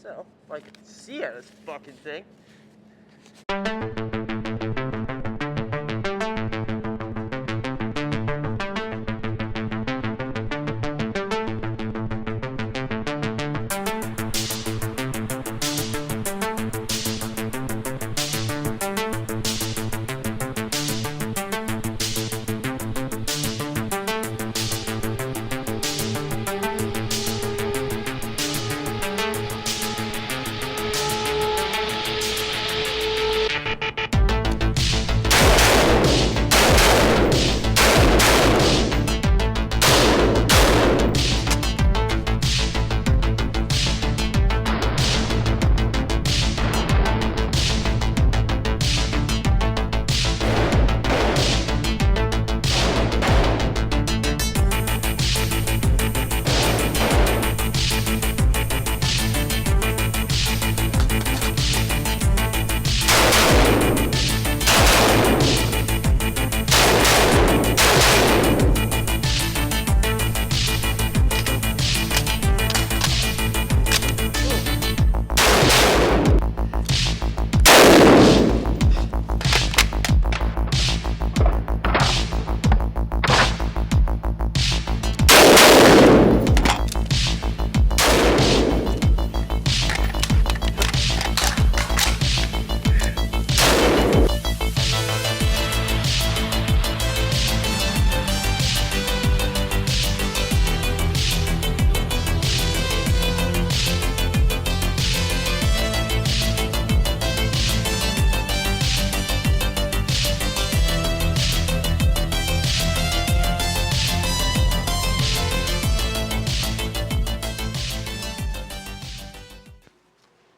myself if I could see this fucking thing.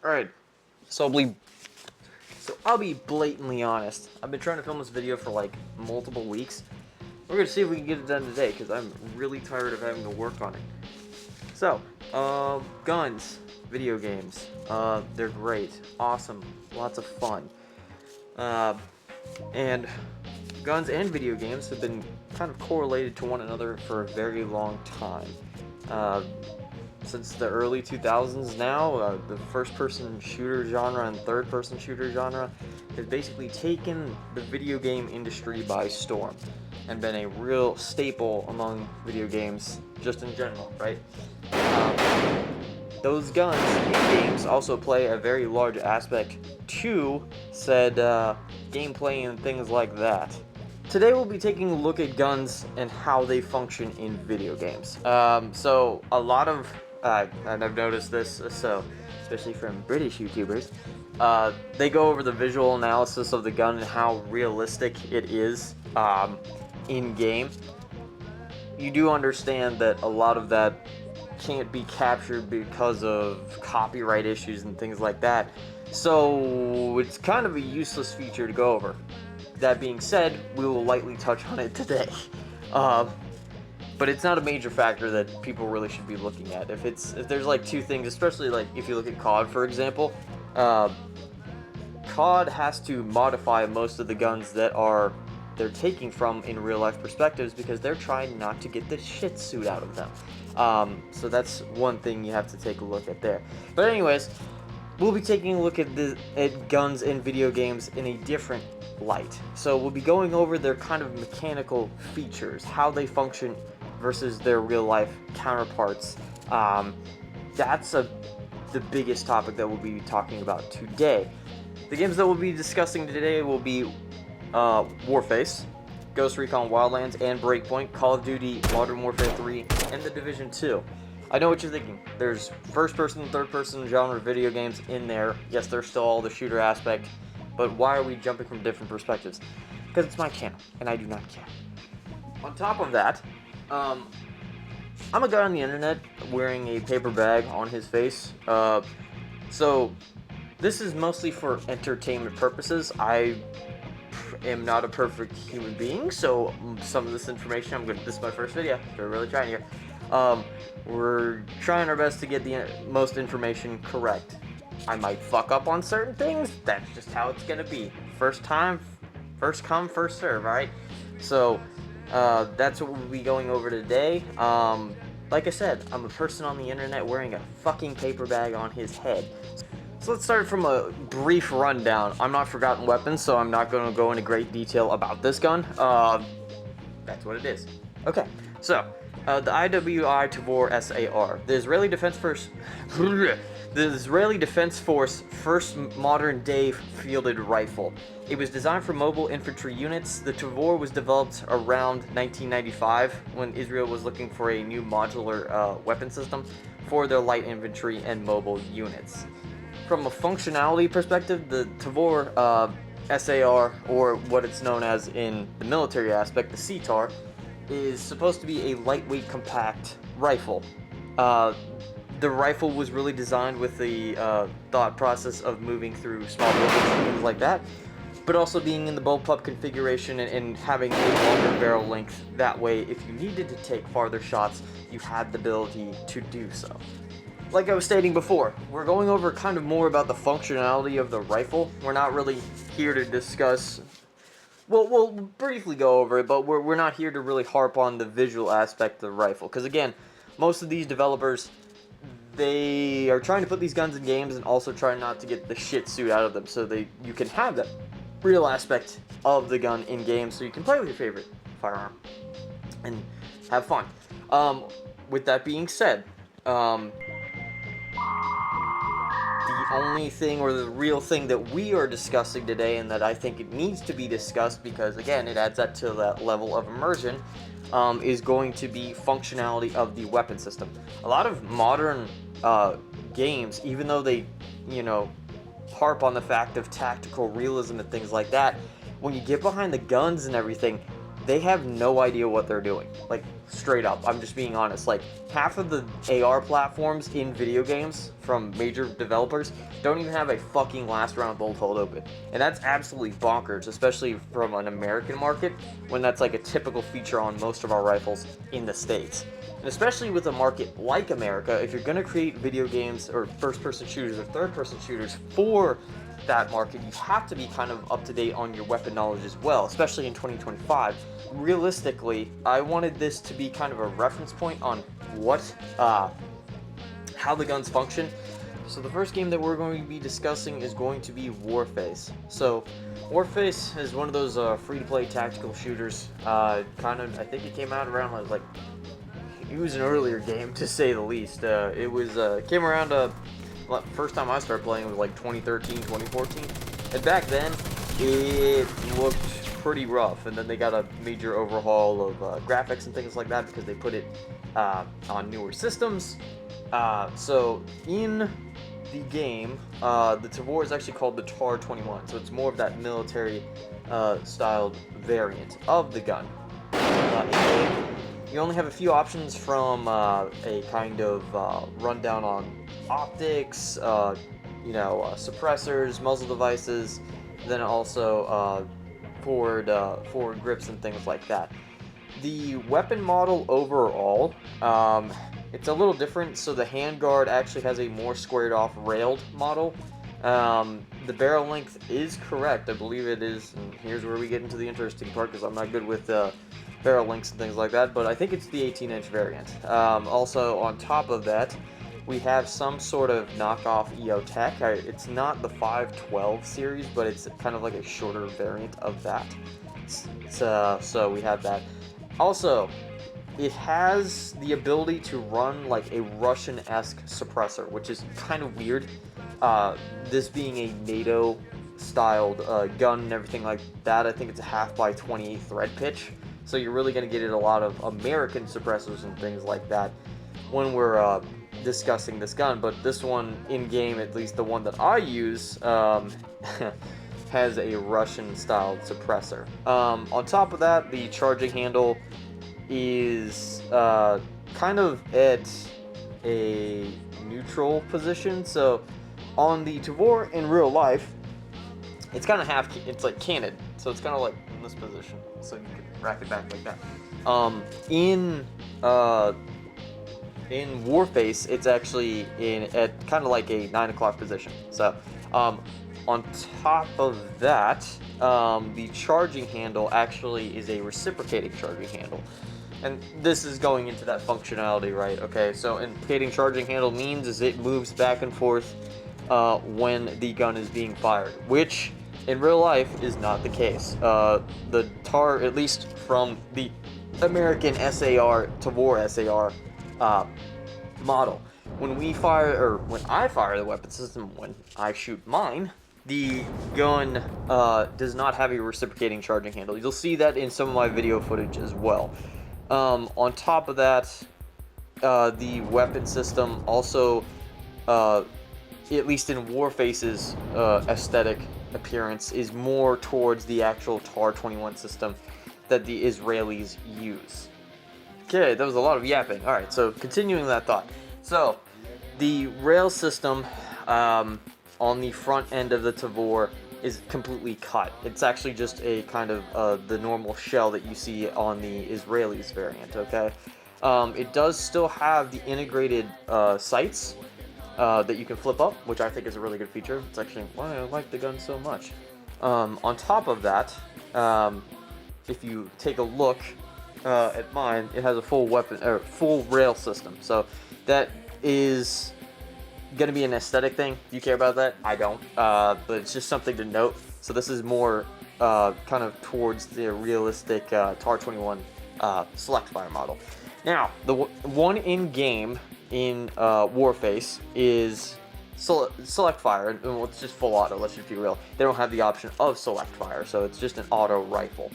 Alright, so I'll be blatantly honest. I've been trying to film this video for like multiple weeks. We're gonna see if we can get it done today, because I'm really tired of having to work on it. So, guns, video games, they're great, awesome, lots of fun. And guns and video games have been kind of correlated to one another for a very long time. Since the early 2000s now, the first-person shooter genre and third-person shooter genre has basically taken the video game industry by storm and been a real staple among video games just in general, right? Those guns in games also play a very large aspect to said gameplay and things like that. Today we'll be taking a look at guns and how they function in video games. So a lot of and I've noticed this, so especially from British YouTubers, they go over the visual analysis of the gun and how realistic it is in game. You do understand that a lot of that can't be captured because of copyright issues and things like that, so it's kind of a useless feature to go over. That being said, we will lightly touch on it today. But it's not a major factor that people really should be looking at. If there's like two things, especially like if you look at COD, for example, COD has to modify most of the guns that they're taking from in real life perspectives because they're trying not to get the shit suit out of them. So that's one thing you have to take a look at there. But anyways, we'll be taking a look at guns in video games in a different light. So we'll be going over their kind of mechanical features, how they function versus their real-life counterparts. That's the biggest topic that we'll be talking about today. The games that we'll be discussing today will be Warface, Recon Wildlands, and Breakpoint, Call of Duty, Modern Warfare 3, and The Division 2. I know what you're thinking. There's first-person and third-person genre video games in there. Yes, there's still all the shooter aspect, but why are we jumping from different perspectives? Because it's my channel, and I do not care. On top of that, I'm a guy on the internet wearing a paper bag on his face, so this is mostly for entertainment purposes. I am not a perfect human being, so some of this information, this is my first video, so we're really trying here. We're trying our best to get the most information correct. I might fuck up on certain things, that's just how it's gonna be. First time, first come, first serve, alright? So, that's what we'll be going over today. Like like I said, I'm a person on the internet wearing a fucking paper bag on his head. So let's start from a brief rundown. I'm not Forgotten Weapons, so I'm not going to go into great detail about this gun. That's what it is. Okay, so the IWI Tavor SAR, the Israeli Defense Force, the Israeli Defense Force first modern-day fielded rifle. It was designed for mobile infantry units. The Tavor was developed around 1995 when Israel was looking for a new modular weapon system for their light infantry and mobile units. From a functionality perspective, the Tavor SAR, or what it's known as in the military aspect, the Ctar, is supposed to be a lightweight, compact rifle. The rifle was really designed with the thought process of moving through small buildings and things like that, but also being in the bullpup configuration and having a longer barrel length. That way, if you needed to take farther shots, you had the ability to do so. Like I was stating before, we're going over kind of more about the functionality of the rifle. We're not really here to discuss... Well, we'll briefly go over it, but we're not here to really harp on the visual aspect of the rifle. Because again, most of these developers, they are trying to put these guns in games and also trying not to get the shit suit out of them. So you can have that real aspect of the gun in games, so you can play with your favorite firearm and have fun. With that being said, the only thing, or the real thing that we are discussing today, and that I think it needs to be discussed because, again, it adds up to that level of immersion, is going to be functionality of the weapon system. A lot of modern games, even though they, harp on the fact of tactical realism and things like that, when you get behind the guns and everything, they have no idea what they're doing. Like, straight up, I'm just being honest. Like, half of the AR platforms in video games from major developers don't even have a fucking last round bolt hold open. And that's absolutely bonkers, especially from an American market, when that's like a typical feature on most of our rifles in the States. And especially with a market like America, if you're going to create video games or first-person shooters or third-person shooters for that market, you have to be kind of up to date on your weapon knowledge as well, especially in 2025. Realistically, I wanted this to be kind of a reference point on how the guns function. So the first game that we're going to be discussing is going to be Warface. So Warface is one of those free-to-play tactical shooters. I think it came out around like it was an earlier game, to say the least. It came around. First time I started playing was like 2013, 2014, and back then it looked pretty rough. And then they got a major overhaul of graphics and things like that because they put it on newer systems. So in the game, the Tavor is actually called the Tar 21, so it's more of that military styled variant of the gun. In-game, you only have a few options, from a kind of rundown on optics, suppressors, muzzle devices, then also forward grips and things like that. The weapon model overall, it's a little different. So the handguard actually has a more squared off railed model. The barrel length is correct, I believe it is, and here's where we get into the interesting part because I'm not good with barrel lengths and things like that, but I think it's the 18-inch variant. Also, on top of that, we have some sort of knockoff EO Tech. It's not the 512 series, but it's kind of like a shorter variant of that. So we have that. Also, it has the ability to run like a Russian-esque suppressor, which is kind of weird. This being a NATO-styled gun and everything like that, I think it's a 1/2x28 thread pitch. So you're really going to get a lot of American suppressors and things like that when we're discussing this gun. But this one, in-game, at least the one that I use, has a Russian-styled suppressor. On top of that, the charging handle is kind of at a neutral position. So on the Tavor in real life, it's kind of it's like canted, so it's kind of like in this position, so you can rack it back like that. In Warface, it's actually at kind of like a 9 o'clock position. So on top of that, the charging handle actually is a reciprocating charging handle. And this is going into that functionality, right? Okay, so indicating charging handle means is it moves back and forth when the gun is being fired, which in real life is not the case. The Tar, at least from the American SAR, Tavor SAR model, when we fire, or when I fire the weapon system, when I shoot mine, the gun does not have a reciprocating charging handle. You'll see that in some of my video footage as well. On top of that, the weapon system also, at least in Warface's aesthetic appearance, is more towards the actual TAR-21 system that the Israelis use. Okay, that was a lot of yapping. Alright, so continuing that thought. So, the rail system on the front end of the Tavor is completely cut. It's actually just a kind of the normal shell that you see on the Israelis variant, okay? It does still have the integrated sights that you can flip up, which I think is a really good feature. It's actually why I like the gun so much. On top of that, if you take a look at mine, it has a full weapon or full rail system. So that is going to be an aesthetic thing. Do you care about that? I don't. But it's just something to note. So this is more kind of towards the realistic TAR-21 select fire model. Now, the one in game in Warface is select fire, and well, it's just full auto. Let's just be real. They don't have the option of select fire, so it's just an auto rifle.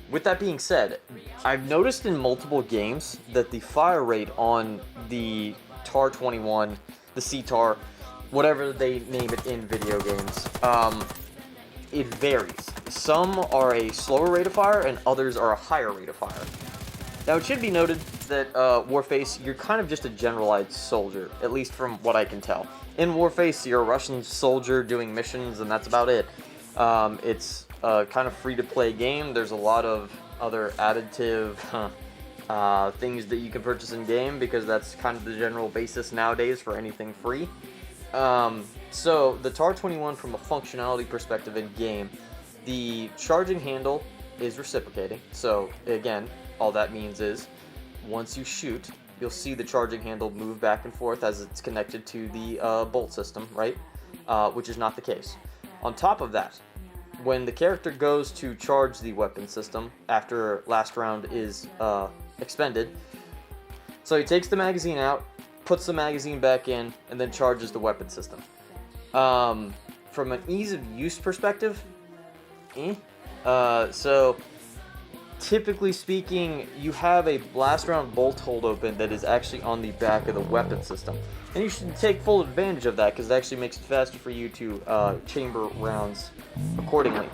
With that being said, I've noticed in multiple games that the fire rate on the TAR-21, the Ctar, whatever they name it in video games, it varies. Some are a slower rate of fire, and others are a higher rate of fire. Now, it should be noted that Warface, you're kind of just a generalized soldier, at least from what I can tell. In Warface, you're a Russian soldier doing missions, and that's about it. It's kind of free-to-play game. There's a lot of other additive things that you can purchase in-game, because that's kind of the general basis nowadays for anything free. So, the TAR-21, from a functionality perspective in-game, the charging handle is reciprocating. So, again, all that means is, once you shoot, you'll see the charging handle move back and forth as it's connected to the bolt system, right? Which is not the case. On top of that, when the character goes to charge the weapon system after last round is expended, so he takes the magazine out, puts the magazine back in, and then charges the weapon system. From an ease of use perspective, so typically speaking, you have a blast round bolt hold open that is actually on the back of the weapon system. And you should take full advantage of that, because it actually makes it faster for you to chamber rounds accordingly.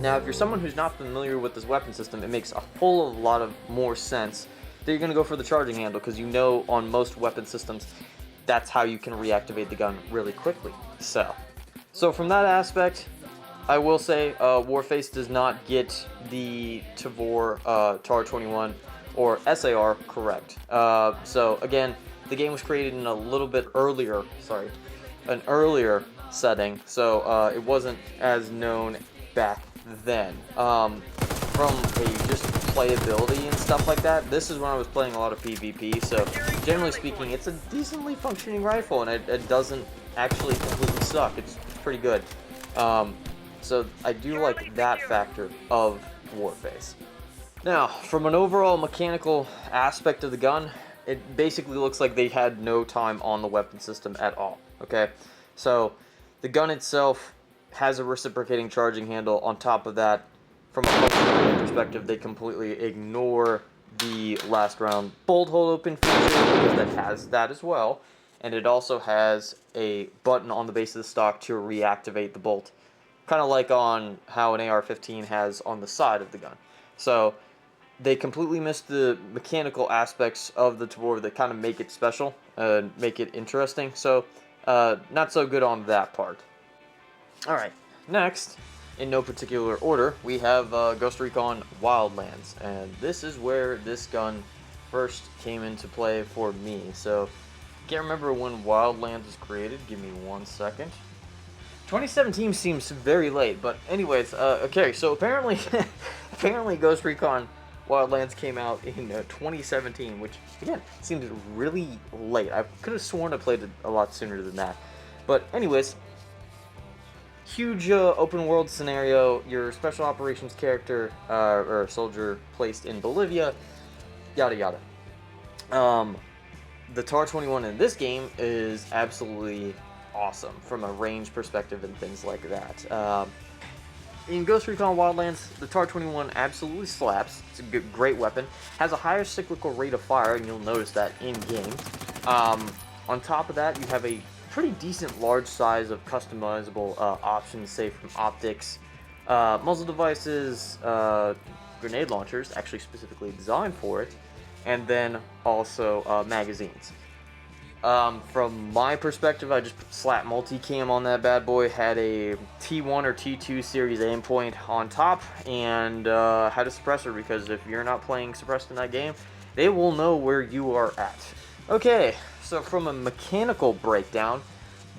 Now, if you're someone who's not familiar with this weapon system, it makes a whole lot of more sense that you're going to go for the charging handle, because you know on most weapon systems, that's how you can reactivate the gun really quickly. So from that aspect, I will say Warface does not get the Tavor TAR-21 or SAR correct. So again, the game was created in a little bit earlier, an earlier setting, so it wasn't as known back then. From a just playability and stuff like that, this is when I was playing a lot of PvP, so generally speaking, it's a decently functioning rifle, and it doesn't actually completely suck. It's pretty good. So I do like that factor of Warface. Now, from an overall mechanical aspect of the gun, it basically looks like they had no time on the weapon system at all, okay? So, the gun itself has a reciprocating charging handle. On top of that, from a functionality perspective, they completely ignore the last round bolt hold open feature, because that has that as well. And it also has a button on the base of the stock to reactivate the bolt. Kind of like on how an AR-15 has on the side of the gun. So, they completely missed the mechanical aspects of the Tavor that kind of make it special and make it interesting. So, not so good on that part. Alright, next, in no particular order, we have Recon Wildlands. And this is where this gun first came into play for me. So, can't remember when Wildlands was created. Give me 1 second. 2017 seems very late, but anyways, okay, so apparently apparently Ghost Recon Wildlands came out in 2017, which again seems really late. I could have sworn I played it a lot sooner than that. But anyways, huge open world scenario. Your special operations character or soldier placed in Bolivia, yada yada. The Tar 21 in this game is absolutely awesome from a range perspective and things like that. In Ghost Recon Wildlands, the Tar 21 absolutely slaps. It's a great weapon. Has a higher cyclical rate of fire, and you'll notice that in game. On top of that, you have a pretty decent large size of customizable options, say from optics, muzzle devices, grenade launchers, actually specifically designed for it, and then also magazines. From my perspective, I just slapped multicam on that bad boy, had a T1 or T2 series aim point on top, and had a suppressor, because if you're not playing suppressed in that game, they will know where you are at. Okay, so from a mechanical breakdown,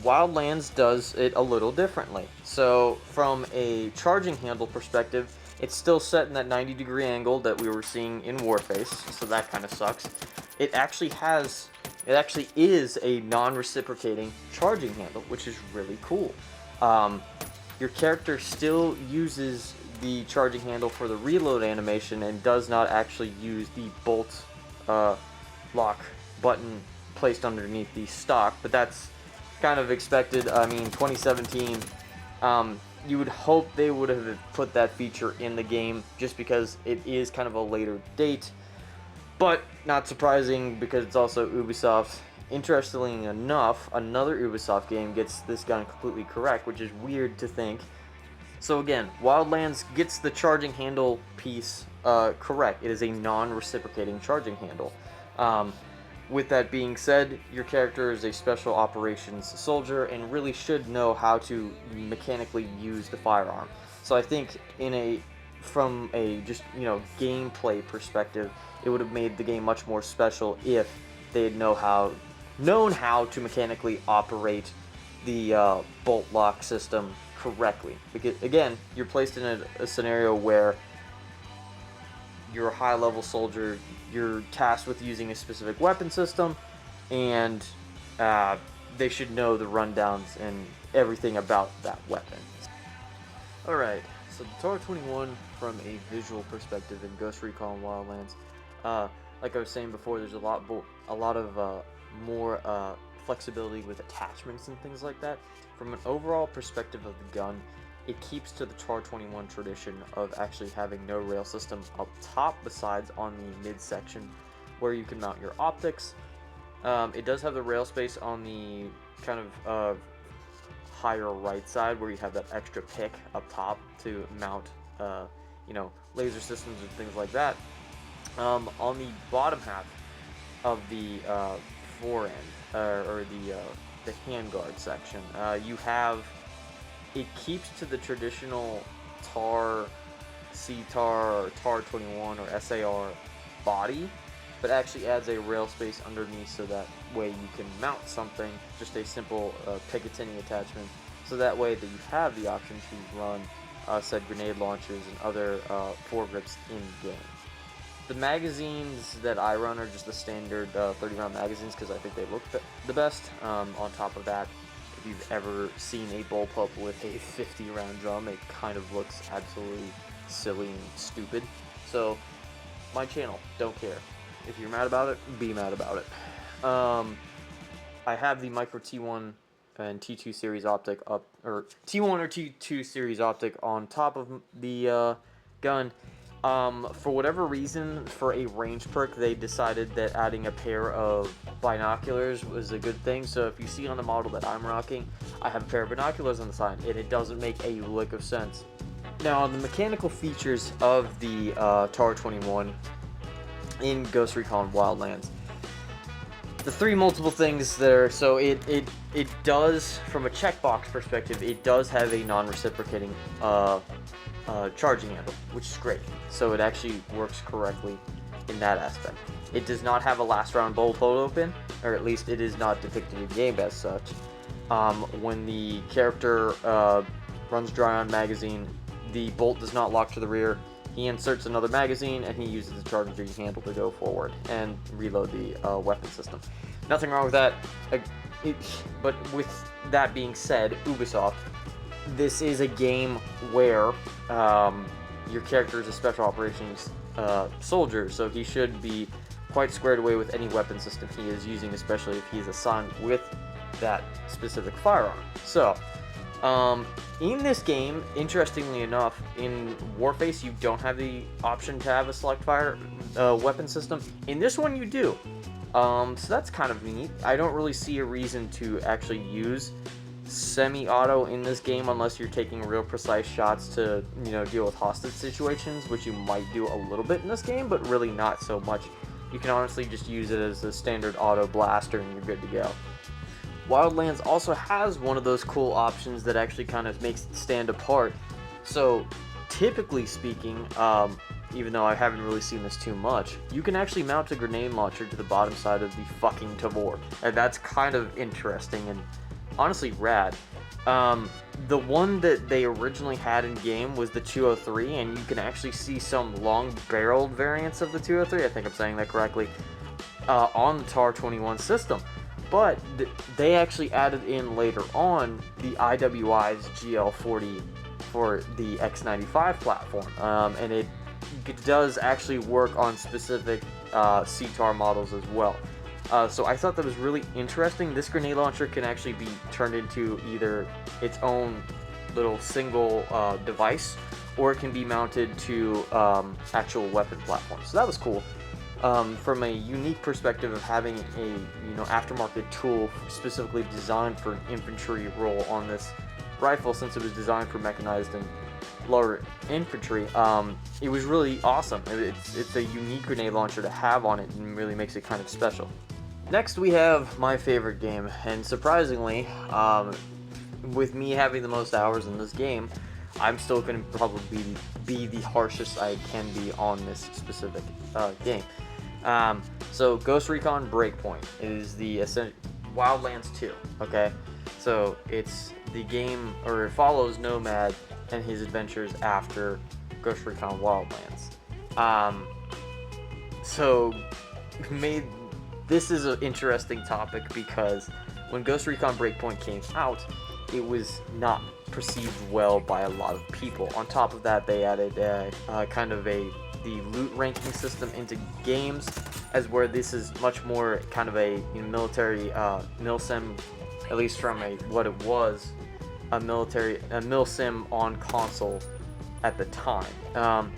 Wildlands does it a little differently. So from a charging handle perspective, it's still set in that 90-degree angle that we were seeing in Warface, so that kind of sucks. It actually is a non-reciprocating charging handle, which is really cool. Your character still uses the charging handle for the reload animation and does not actually use the bolt lock button placed underneath the stock, but that's kind of expected. I mean, 2017, you would hope they would have put that feature in the game just because it is kind of a later date. But not surprising, because it's also Ubisoft. Interestingly enough, another Ubisoft game gets this gun completely correct, which is weird to think. So again, Wildlands gets the charging handle piece correct. It is a non-reciprocating charging handle. With that being said, your character is a special operations soldier and really should know how to mechanically use the firearm. So I think from a just, gameplay perspective, it would have made the game much more special if they had known how to mechanically operate the bolt lock system correctly. Because again, you're placed in a scenario where you're a high-level soldier, you're tasked with using a specific weapon system, and they should know the rundowns and everything about that weapon. Alright, so the Tar 21 from a visual perspective in Ghost Recon Wildlands, like I was saying before, there's a lot of more flexibility with attachments and things like that. From an overall perspective of the gun, it keeps to the Tar 21 tradition of actually having no rail system up top besides on the midsection where you can mount your optics. It does have the rail space on the kind of higher right side where you have that extra pick up top to mount laser systems and things like that. On the bottom half of the fore end, or the handguard section, it keeps to the traditional Tar, Ctar, or Tar 21 or SAR body, but actually adds a rail space underneath so that way you can mount something, just a simple Picatinny attachment, so that way that you have the option to run said grenade launchers and other foregrips in game. The magazines that I run are just the standard 30-round magazines because I think they look the best. On top of that, if you've ever seen a bullpup with a 50-round drum, it kind of looks absolutely silly and stupid. So, my channel, don't care. If you're mad about it, be mad about it. I have the micro T1 and T2 series optic up, or T1 or T2 series optic on top of the gun. For whatever reason, for a range perk, they decided that adding a pair of binoculars was a good thing. So if you see on the model that I'm rocking, I have a pair of binoculars on the side, and it doesn't make a lick of sense. Now, on the mechanical features of the Tar 21 in Ghost Recon Wildlands, the three multiple things there, so it does, from a checkbox perspective, it does have a non-reciprocating charging handle, which is great. So it actually works correctly in that aspect. It does not have a last round bolt hold open, or at least it is not depicted in game as such. When the character runs dry on magazine, the bolt does not lock to the rear. he inserts another magazine, and he uses the charging handle to go forward and reload the weapon system. Nothing wrong with that. But with that being said, Ubisoft, this is a game where your character is a special operations soldier, so he should be quite squared away with any weapon system he is using, especially if he's assigned with that specific firearm. So, in this game, interestingly enough, in Warface, you don't have the option to have a select fire weapon system. In this one, you do. So that's kind of neat. I don't really see a reason to actually use semi-auto in this game unless you're taking real precise shots to, deal with hostage situations, which you might do a little bit in this game, but really not so much. You can honestly just use it as a standard auto blaster and you're good to go. Wildlands also has one of those cool options that actually kind of makes it stand apart. So, typically speaking, even though I haven't really seen this too much, you can actually mount a grenade launcher to the bottom side of the fucking Tavor. And that's kind of interesting and honestly rad. The one that they originally had in game was the 203, and you can actually see some long-barreled variants of the 203, I think I'm saying that correctly, on the Tar 21 system. But they actually added in later on the IWI's GL40 for the X95 platform, and it does actually work on specific Ctar models as well. So I thought that was really interesting. This grenade launcher can actually be turned into either its own little single device, or it can be mounted to actual weapon platforms. So that was cool. From a unique perspective of having a aftermarket tool specifically designed for an infantry role on this rifle, since it was designed for mechanized and lower infantry, it was really awesome. It's a unique grenade launcher to have on it and really makes it kind of special. Next we have my favorite game, and surprisingly, with me having the most hours in this game, I'm still going to probably be the harshest I can be on this specific game. So ghostreconbreakpoint is the Wildlands 2, okay? So it's the game, or it follows Nomad and his adventures after Recon Wildlands. This is an interesting topic because when Ghost Recon Breakpoint came out, it was not perceived well by a lot of people. On top of that, they added the loot ranking system into games, as where this is much more kind of a military milsim, at least from what it was, a milsim on console at the time.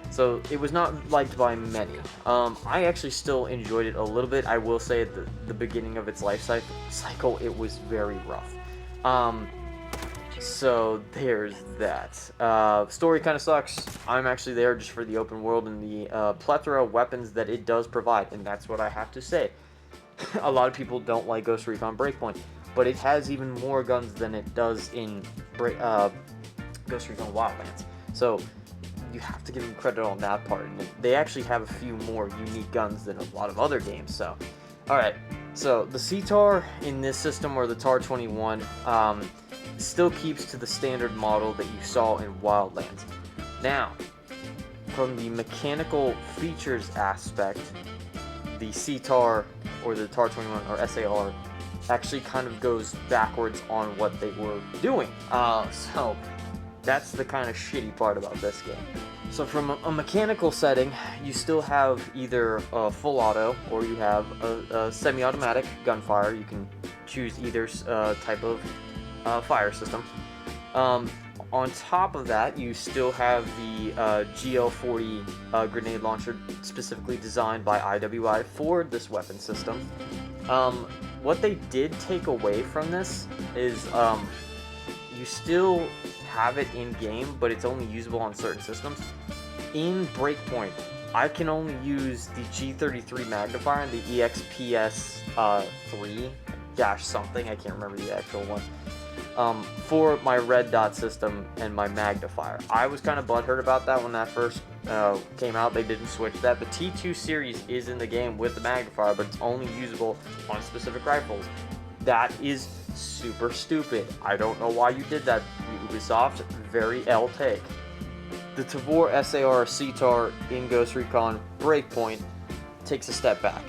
So it was not liked by many. I actually still enjoyed it a little bit. I will say at the beginning of its life cycle, it was very rough. So there's that. Story kind of sucks. I'm actually there just for the open world and the plethora of weapons that it does provide, and that's what I have to say. A lot of people don't like Ghost Recon Breakpoint, but it has even more guns than it does in Ghost Recon Wildlands. So you have to give them credit on that part. And they actually have a few more unique guns than a lot of other games. So, alright. So the Ctar in this system, or the Tar 21, still keeps to the standard model that you saw in Wildlands. Now, from the mechanical features aspect, the Ctar, or the Tar 21, or SAR, actually kind of goes backwards on what they were doing. So that's the kind of shitty part about this game. So from a mechanical setting, you still have either a full auto, or you have a semi-automatic gunfire. You can choose either type of fire system. On top of that, you still have the GL40 grenade launcher, specifically designed by IWI for this weapon system. What they did take away from this is you still have it in game, but it's only usable on certain systems. In Breakpoint, I can only use the G33 magnifier and the EXPS 3 dash something, I can't remember the actual one, for my red dot system and my magnifier. I was kind of butthurt about that when that first came out. They didn't switch that. The T2 series is in the game with the magnifier, but it's only usable on specific rifles. That is super stupid. I don't know why you did that, Ubisoft. Very L take. the Tavor SAR Ctar in Ghost Recon Breakpoint takes a step back.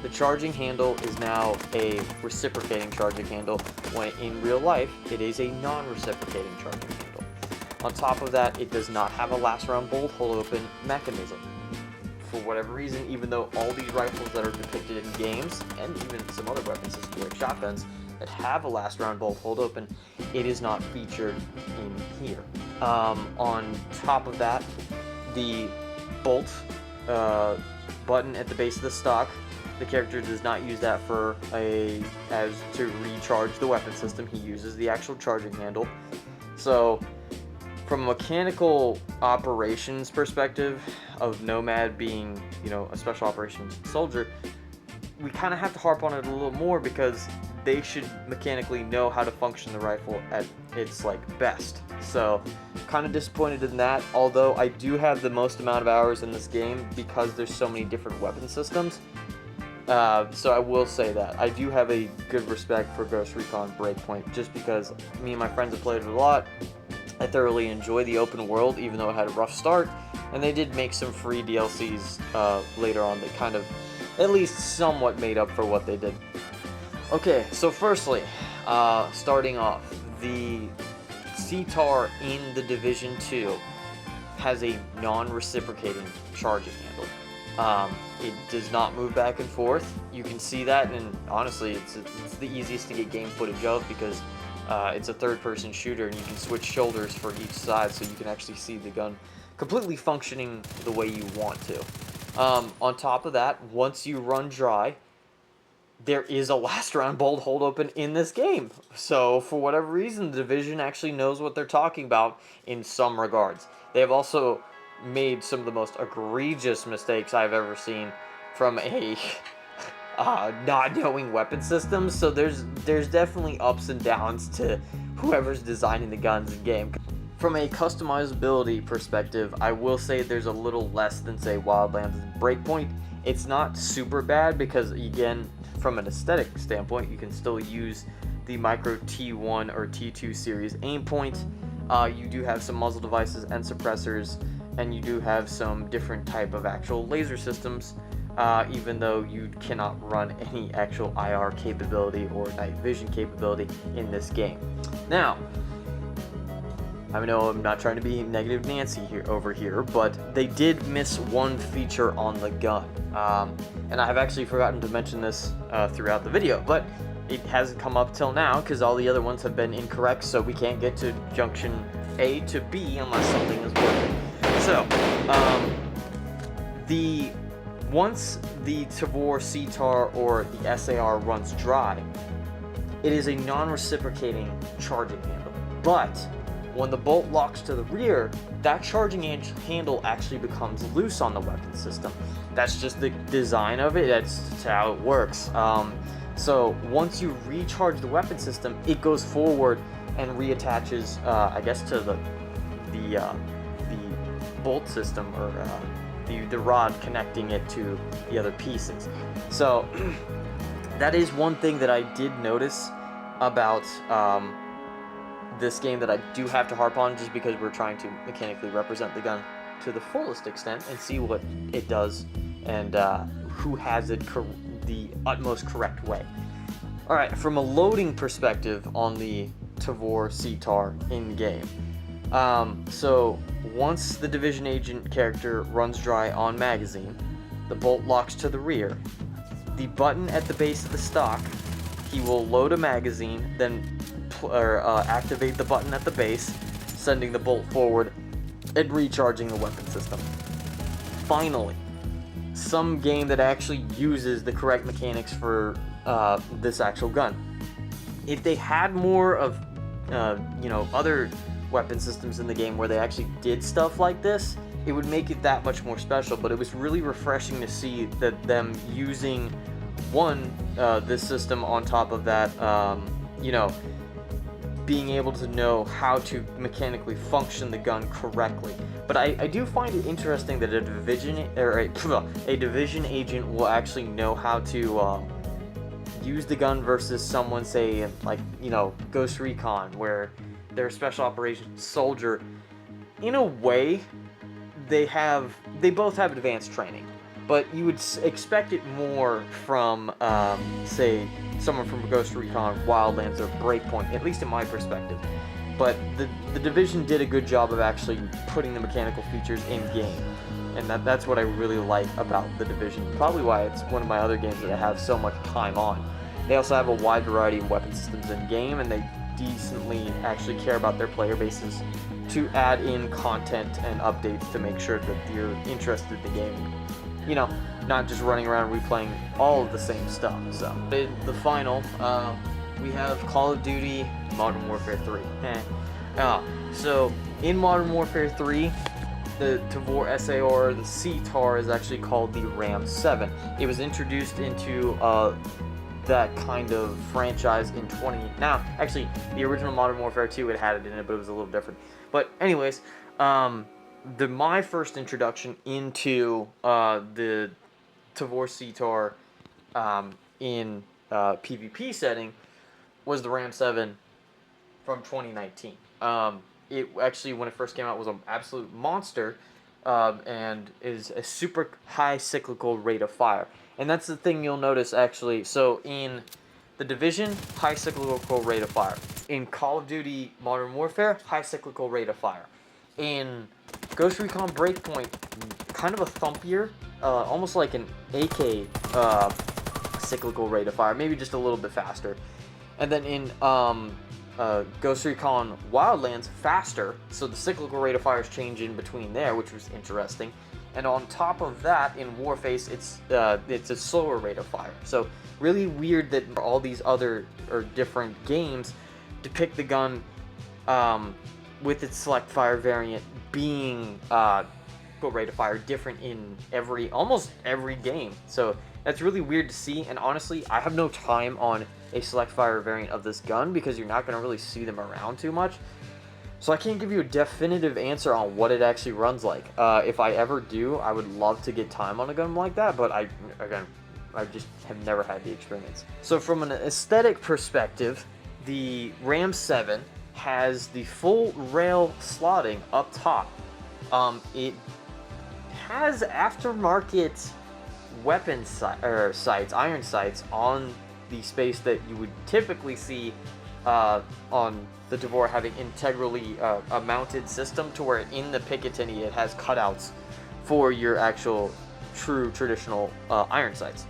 The charging handle is now a reciprocating charging handle, when in real life, it is a non-reciprocating charging handle. On top of that, it does not have a last round bolt hold open mechanism. For whatever reason, even though all these rifles that are depicted in games, and even some other weapon systems like shotguns, that have a last round bolt hold open, it is not featured in here. On top of that, the bolt button at the base of the stock, the character does not use that as to recharge the weapon system. He uses the actual charging handle. So from a mechanical operations perspective of Nomad being, you know, a special operations soldier, we kind of have to harp on it a little more because they should mechanically know how to function the rifle at its like best. So kind of disappointed in that, although I do have the most amount of hours in this game because there's so many different weapon systems. So I will say that I do have a good respect for Ghost Recon Breakpoint, just because me and my friends have played it a lot. I thoroughly enjoy the open world, even though it had a rough start, and they did make some free DLCs later on that kind of at least somewhat made up for what they did. Okay, so firstly, starting off, the Ctar in the Division 2 has a non-reciprocating charging handle. It does not move back and forth. You can see that, and honestly, it's the easiest to get game footage of because it's a third-person shooter, and you can switch shoulders for each side, so you can actually see the gun completely functioning the way you want to. On top of that, once you run dry, there is a last round bolt hold open in this game. So for whatever reason, the Division actually knows what they're talking about in some regards. They have also made some of the most egregious mistakes I've ever seen from a not knowing weapon systems. So there's definitely ups and downs to whoever's designing the guns in game. From a customizability perspective, I will say there's a little less than, say, Wildlands and Breakpoint. It's not super bad because, again, from an aesthetic standpoint, you can still use the micro T1 or T2 series aim point. You do have some muzzle devices and suppressors, and you do have some different type of actual laser systems, even though you cannot run any actual IR capability or night vision capability in this game. Now, I know I'm not trying to be negative Nancy over here, but they did miss one feature on the gun. And I have actually forgotten to mention this throughout the video, but it hasn't come up till now because all the other ones have been incorrect, so we can't get to junction A to B unless something is working. So, once the Tavor Ctar or the SAR runs dry, it is a non-reciprocating charging handle. But when the bolt locks to the rear, that charging handle actually becomes loose on the weapon system. That's just the design of it. That's how it works. So once you recharge the weapon system, it goes forward and reattaches, I guess, to the bolt system, or the rod connecting it to the other pieces. So that is one thing that I did notice about this game that I do have to harp on, just because we're trying to mechanically represent the gun to the fullest extent and see what it does and who has it the utmost correct way. Alright, from a loading perspective on the Tavor Ctar in-game, so once the Division Agent character runs dry on magazine, the bolt locks to the rear. The button at the base of the stock, he will load a magazine, then activate the button at the base, sending the bolt forward and recharging the weapon system. Finally, some game that actually uses the correct mechanics for this actual gun. If they had more of other weapon systems in the game where they actually did stuff like this, it would make it that much more special. But it was really refreshing to see that them using this system on top of that, being able to know how to mechanically function the gun correctly. But I do find it interesting that a division agent will actually know how to use the gun versus someone, say, like, Ghost Recon, where they're a special operations soldier. In a way, they both have advanced training, but you would expect it more from, say, someone from Ghost Recon Wildlands or Breakpoint, at least in my perspective. But the Division did a good job of actually putting the mechanical features in game, and that's what I really like about the Division. Probably why it's one of my other games that I have so much time on. They also have a wide variety of weapon systems in game, and they decently actually care about their player bases to add in content and updates to make sure that you're interested in the game. You know, not just running around replaying all of the same stuff. So the final, we have Call of Duty Modern Warfare 3. So in Modern Warfare 3, the Tavor SAR, the Ctar, is actually called the Ram 7. It was introduced into that kind of franchise in Now, actually, the original Modern Warfare 2, it had it in it, but it was a little different. But anyways, my first introduction into the Tavor Ctar in PvP setting was the Ram 7 from 2019. It actually, when it first came out, was an absolute monster, and is a super high cyclical rate of fire. And that's the thing you'll notice, actually. So in the Division, high cyclical rate of fire. In Call of Duty Modern Warfare, high cyclical rate of fire. In Ghost Recon Breakpoint, kind of a thumpier, almost like an AK cyclical rate of fire, maybe just a little bit faster. And then in Ghost Recon Wildlands, faster, so the cyclical rate of fire is changing between there, which was interesting. And on top of that, in Warface, it's a slower rate of fire. So really weird that all these other or different games depict the gun with its select fire variant being rate of fire different in almost every game. So that's really weird to see. And honestly, I have no time on a select fire variant of this gun because you're not going to really see them around too much. So I can't give you a definitive answer on what it actually runs like. If I ever do, I would love to get time on a gun like that, but I just have never had the experience. So from an aesthetic perspective, the Ram 7 has the full rail slotting up top. It has aftermarket weapon sights, iron sights, on the space that you would typically see on the Tavor, having integrally a mounted system to where in the Picatinny it has cutouts for your actual true traditional iron sights.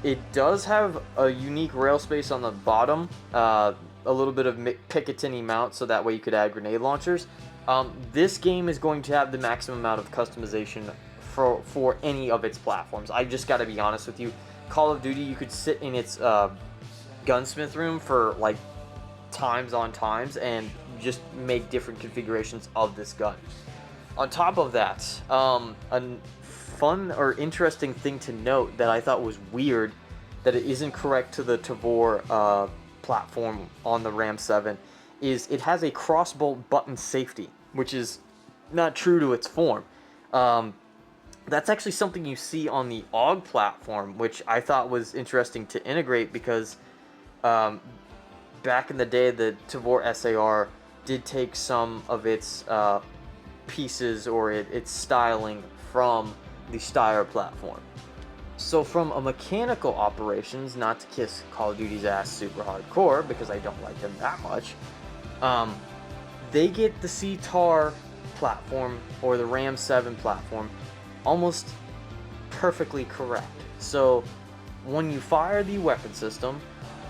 It does have a unique rail space on the bottom, a little bit of Picatinny mount, so that way you could add grenade launchers. This game is going to have the maximum amount of customization for any of its platforms. I just gotta be honest with you. Call of Duty, you could sit in its gunsmith room for like times on times and just make different configurations of this gun. On top of that, a fun or interesting thing to note that I thought was weird that it isn't correct to the Tavor platform on the Ram 7 is it has a crossbolt button safety, which is not true to its form. That's actually something you see on the AUG platform, which I thought was interesting to integrate because back in the day, the Tavor SAR did take some of its pieces or its styling from the Ctar platform. So from a mechanical operations, not to kiss Call of Duty's ass super hardcore because I don't like them that much, they get the Ctar platform or the Ram 7 platform almost perfectly correct. So when you fire the weapon system,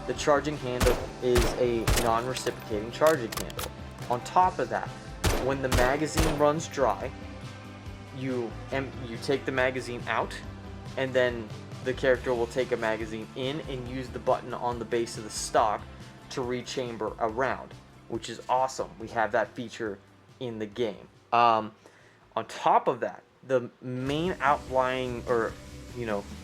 the charging handle is a non-reciprocating charging handle. On top of that, when the magazine runs dry, you take the magazine out, and then the character will take a magazine in and use the button on the base of the stock to rechamber a round, which is awesome. We have that feature in the game. On top of that, the main outlying or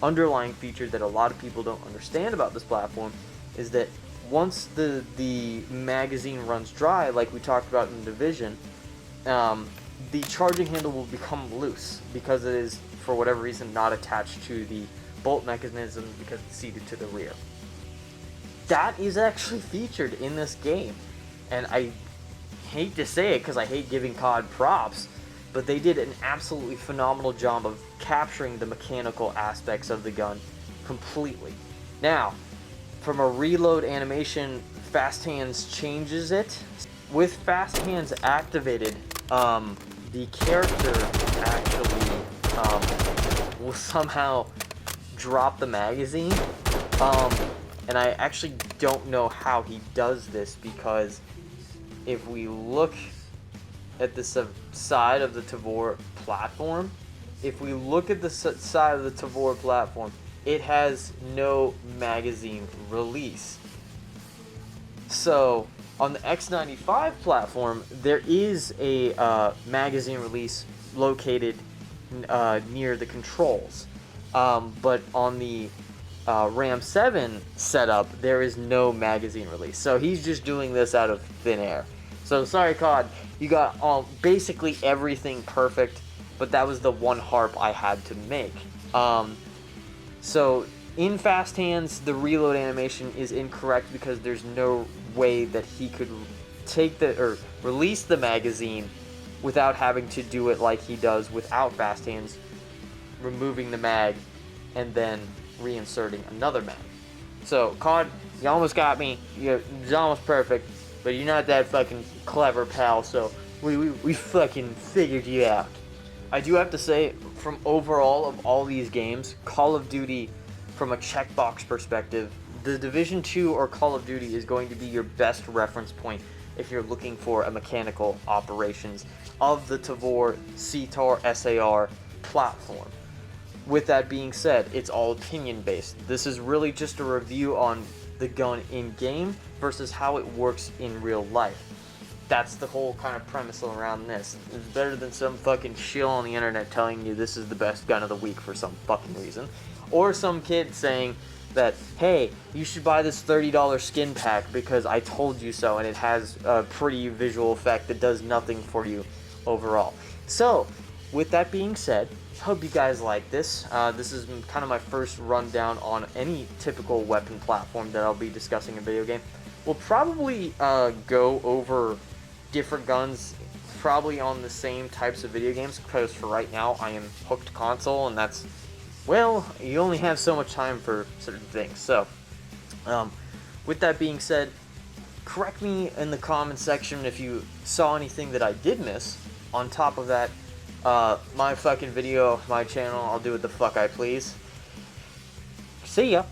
underlying feature that a lot of people don't understand about this platform is that once the magazine runs dry, like we talked about in Division, the charging handle will become loose because it is, for whatever reason, not attached to the bolt mechanism because it's seated to the rear. That is actually featured in this game, and I hate to say it because I hate giving COD props, but they did an absolutely phenomenal job of capturing the mechanical aspects of the gun completely. Now, from a reload animation, fast hands changes it. With fast hands activated, the character actually will somehow drop the magazine, and I actually don't know how he does this, because if we look at the side of the Tavor platform, it has no magazine release. So on the X95 platform, there is a magazine release located near the controls, but on the Ram 7 setup, there is no magazine release. So he's just doing this out of thin air. So sorry, COD, you got basically everything perfect, but that was the one harp I had to make. So in fast hands, the reload animation is incorrect because there's no way that he could release the magazine without having to do it like he does without fast hands, removing the mag and then reinserting another mag. So COD, you almost got me. It's almost perfect, but you're not that fucking clever, pal. So we fucking figured you out. I do have to say, from overall of all these games, Call of Duty, from a checkbox perspective, the Division 2 or Call of Duty is going to be your best reference point if you're looking for a mechanical operations of the Tavor Ctar SAR platform. With that being said, it's all opinion based. This is really just a review on the gun in game versus how it works in real life. That's the whole kind of premise around this. It's better than some fucking shill on the internet telling you this is the best gun of the week for some fucking reason. Or some kid saying that, hey, you should buy this $30 skin pack because I told you so, and it has a pretty visual effect that does nothing for you overall. So, with that being said, hope you guys like this. This is kind of my first rundown on any typical weapon platform that I'll be discussing in video game. We'll probably go over different guns, probably on the same types of video games, because for right now I am hooked console, and that's, well, you only have so much time for certain things. So, with that being said, correct me in the comment section if you saw anything that I did miss. On top of that, my fucking video, my channel, I'll do what the fuck I please. See ya!